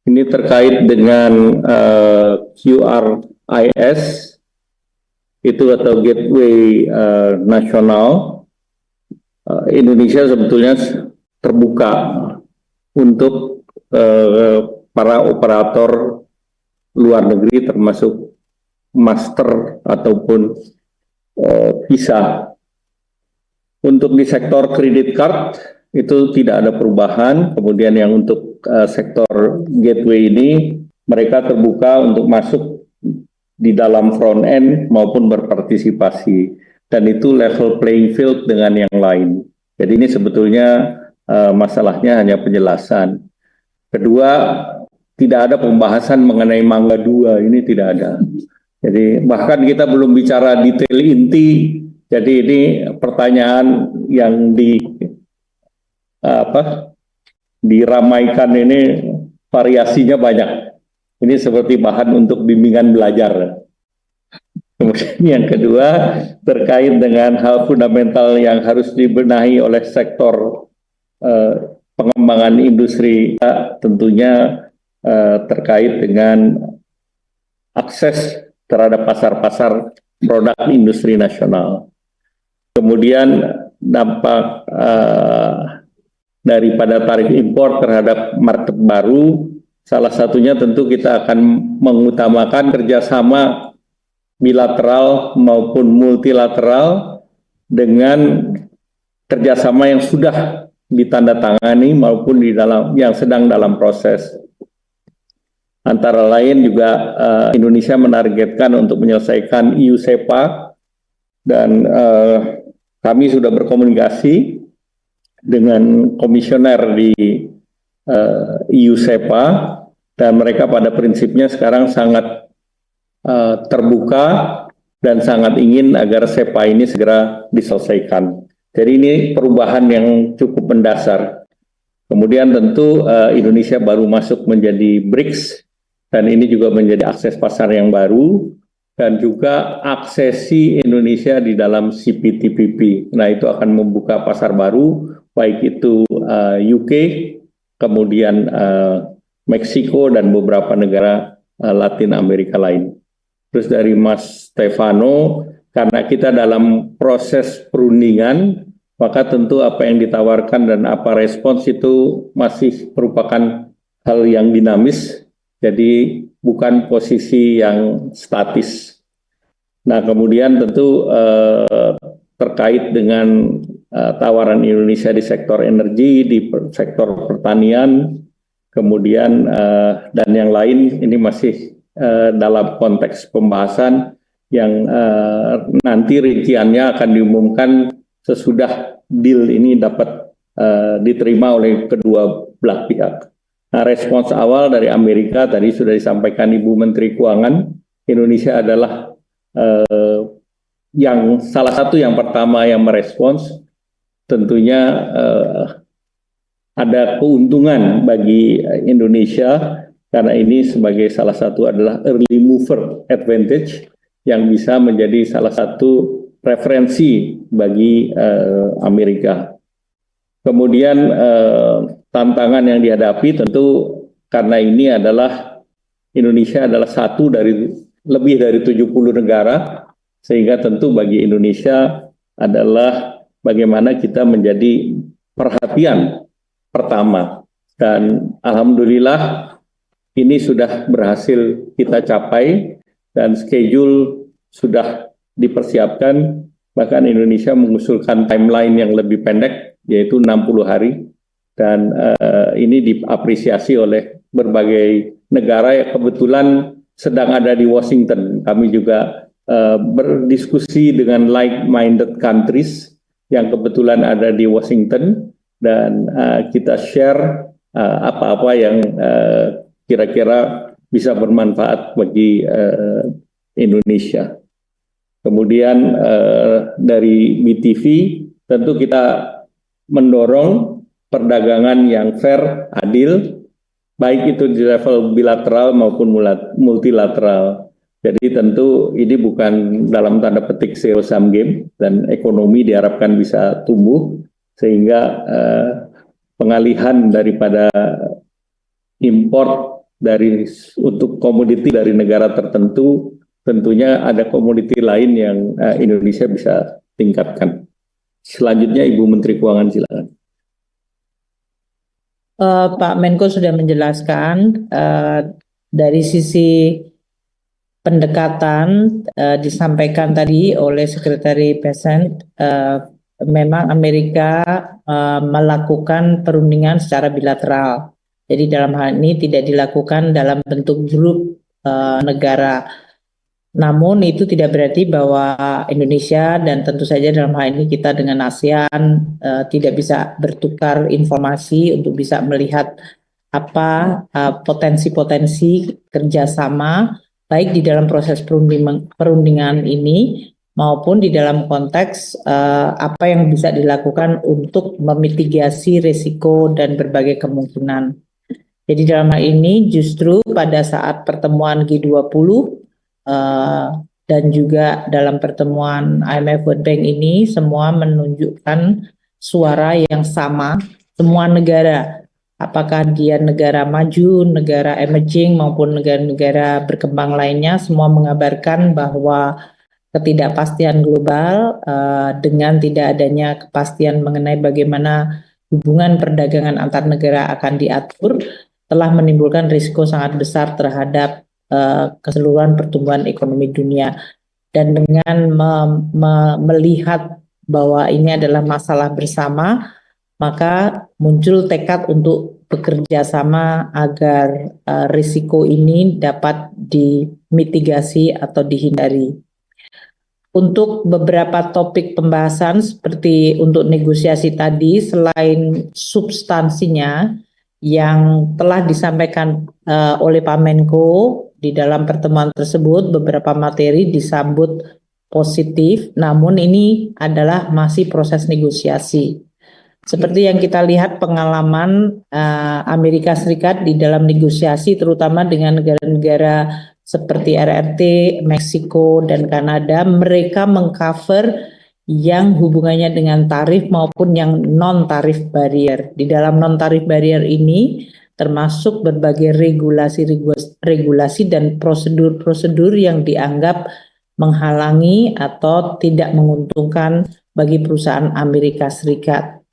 Ini terkait dengan QRIS itu atau Gateway Nasional. Indonesia sebetulnya terbuka untuk para operator luar negeri termasuk master ataupun visa. Untuk di sektor kredit card itu tidak ada perubahan. Kemudian yang untuk sektor gateway ini mereka terbuka untuk masuk di dalam front end maupun berpartisipasi, dan itu level playing field dengan yang lain. Jadi ini sebetulnya masalahnya hanya penjelasan. Kedua, tidak ada pembahasan mengenai Mangga 2, ini tidak ada. Jadi bahkan kita belum bicara detail inti. Jadi ini pertanyaan yang diramaikan ini variasinya banyak. Ini seperti bahan untuk bimbingan belajar. Kemudian yang kedua terkait dengan hal fundamental yang harus dibenahi oleh sektor pengembangan industri, tentunya terkait dengan akses terhadap pasar-pasar produk industri nasional. Kemudian dampak daripada tarif impor terhadap market baru, salah satunya tentu kita akan mengutamakan kerjasama bilateral maupun multilateral dengan kerjasama yang sudah ditandatangani maupun yang sedang dalam proses. Antara lain juga Indonesia menargetkan untuk menyelesaikan EU-SEPA, dan kami sudah berkomunikasi dengan komisioner di EU-SEPA, dan mereka pada prinsipnya sekarang sangat terbuka dan sangat ingin agar SEPA ini segera diselesaikan. Jadi ini perubahan yang cukup mendasar. Kemudian tentu Indonesia baru masuk menjadi BRICS, dan ini juga menjadi akses pasar yang baru, dan juga aksesi Indonesia di dalam CPTPP. Nah, itu akan membuka pasar baru, baik itu UK, kemudian Meksiko, dan beberapa negara Latin Amerika lain. Terus dari Mas Stefano, karena kita dalam proses perundingan, maka tentu apa yang ditawarkan dan apa respons itu masih merupakan hal yang dinamis, jadi bukan posisi yang statis. Nah, kemudian tentu terkait dengan tawaran Indonesia di sektor energi, di sektor pertanian, kemudian dan yang lain, ini masih dalam konteks pembahasan yang nanti rinciannya akan diumumkan sesudah deal ini dapat diterima oleh kedua belah pihak. Nah, respons awal dari Amerika tadi sudah disampaikan Ibu Menteri Keuangan, Indonesia adalah yang salah satu yang pertama yang merespons. Tentunya ada keuntungan bagi Indonesia karena ini sebagai salah satu adalah early mover advantage yang bisa menjadi salah satu referensi bagi Amerika. Kemudian tantangan yang dihadapi tentu karena ini adalah Indonesia adalah satu dari lebih dari 70 negara, sehingga tentu bagi Indonesia adalah bagaimana kita menjadi perhatian pertama, dan alhamdulillah ini sudah berhasil kita capai dan schedule sudah dipersiapkan, bahkan Indonesia mengusulkan timeline yang lebih pendek yaitu 60 hari, dan ini diapresiasi oleh berbagai negara yang kebetulan sedang ada di Washington. Kami juga berdiskusi dengan like-minded countries yang kebetulan ada di Washington, dan kita share apa-apa yang kira-kira bisa bermanfaat bagi Indonesia. Kemudian dari BTV tentu kita mendorong perdagangan yang fair, adil, baik itu di level bilateral maupun multilateral. Jadi tentu ini bukan dalam tanda petik zero sum game, dan ekonomi diharapkan bisa tumbuh sehingga pengalihan daripada import untuk komoditi dari negara tertentu, tentunya ada komoditi lain yang Indonesia bisa tingkatkan. Selanjutnya Ibu Menteri Keuangan, silakan. Pak Menko sudah menjelaskan dari sisi pendekatan disampaikan tadi oleh Sekretari Bessent, memang Amerika melakukan perundingan secara bilateral. Jadi dalam hal ini tidak dilakukan dalam bentuk grup negara. Namun itu tidak berarti bahwa Indonesia dan tentu saja dalam hal ini kita dengan ASEAN tidak bisa bertukar informasi untuk bisa melihat apa potensi-potensi kerjasama baik di dalam proses perundingan ini maupun di dalam konteks apa yang bisa dilakukan untuk memitigasi risiko dan berbagai kemungkinan. Jadi dalam hal ini justru pada saat pertemuan G20 dan juga dalam pertemuan IMF World Bank ini semua menunjukkan suara yang sama, semua negara, apakah dia negara maju, negara emerging maupun negara-negara berkembang lainnya, semua mengabarkan bahwa ketidakpastian global dengan tidak adanya kepastian mengenai bagaimana hubungan perdagangan antar negara akan diatur telah menimbulkan risiko sangat besar terhadap keseluruhan pertumbuhan ekonomi dunia. Dan dengan melihat bahwa ini adalah masalah bersama, maka muncul tekad untuk bekerja sama agar risiko ini dapat dimitigasi atau dihindari. Untuk beberapa topik pembahasan seperti untuk negosiasi tadi, selain substansinya yang telah disampaikan oleh Pak Menko di dalam pertemuan tersebut, beberapa materi disambut positif, namun ini adalah masih proses negosiasi. Seperti yang kita lihat pengalaman Amerika Serikat di dalam negosiasi terutama dengan negara-negara seperti RRT, Meksiko, dan Kanada, mereka mengcover yang hubungannya dengan tarif maupun yang non-tarif barrier. Di dalam non-tarif barrier ini termasuk berbagai regulasi dan prosedur-prosedur yang dianggap menghalangi atau tidak menguntungkan bagi perusahaan Amerika Serikat.